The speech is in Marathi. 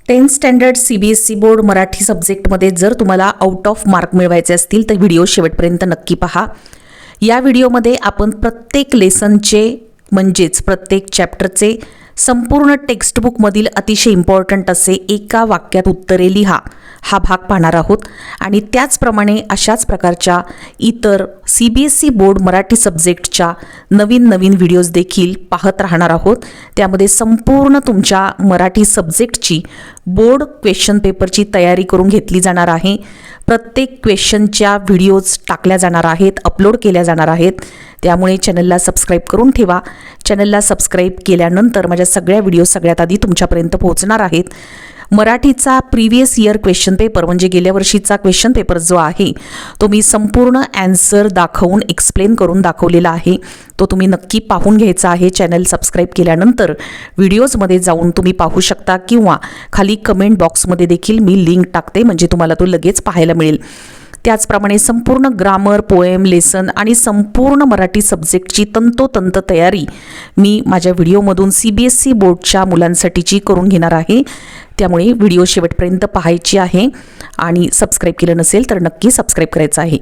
10th standard CBSE board Marathi सब्जेक्टमध्ये जर तुम्हाला आउट ऑफ मार्क मिळवायचे असतील तर व्हिडिओ शेवटपर्यंत नक्की पहा। या व्हिडिओमध्ये आपण प्रत्येक लेसनचे म्हणजेच प्रत्येक चॅप्टरचे संपूर्ण टेक्स्टबुकमधील अतिशय इम्पॉर्टंट असे एका वाक्यात उत्तरे लिहा हा भाग पाहणार आहोत आणि त्याचप्रमाणे अशाच प्रकारच्या इतर CBSE बोर्ड मराठी सब्जेक्टच्या नवीन व्हिडिओज देखील पाहत राहणार आहोत। त्यामध्ये संपूर्ण तुमच्या मराठी सब्जेक्टची बोर्ड क्वेश्चन पेपरची तयारी करून घेतली जाणार आहे। प्रत्येक क्वेश्चनच्या व्हिडिओज टाकल्या जाणार आहेत, अपलोड केल्या जाणार आहेत। त्यामुळे चॅनलला सबस्क्राइब करून ठेवा। चॅनलला सबस्क्राइब केल्यानंतर माझ्या सगळ्या व्हिडिओ सगळ्यात आधी तुमच्यापर्यंत पोहोचणार आहेत। मराठीचा प्रीवियस इयर क्वेश्चन पेपर म्हणजे गेल्या वर्षीचा क्वेश्चन पेपर जो आहे तो मी संपूर्ण आन्सर दाखवून एक्सप्लेन करून दाखवलेला आहे। तो तुम्ही नक्की पाहून घ्यायचा आहे। चॅनल सबस्क्राइब केल्यानंतर व्हिडिओजमध्ये जाऊन तुम्ही पाहू शकता किंवा खाली कमेंट बॉक्समध्ये देखील मी लिंक टाकते म्हणजे तुम्हाला तो लगेच पाहायला मिळेल। त्याचप्रमाणे संपूर्ण ग्रामर, पोएम, लेसन आणि संपूर्ण मराठी सब्जेक्टची तंतोतंत तयारी मी माझ्या व्हिडिओमधून CBSE बोर्डच्या मुलांसाठीची करून घेणार आहे। त्यामुळे व्हिडिओ शेवटपर्यंत पाहायची आहे आणि सबस्क्राइब केलं नसेल तर नक्की सबस्क्राइब करायचं आहे।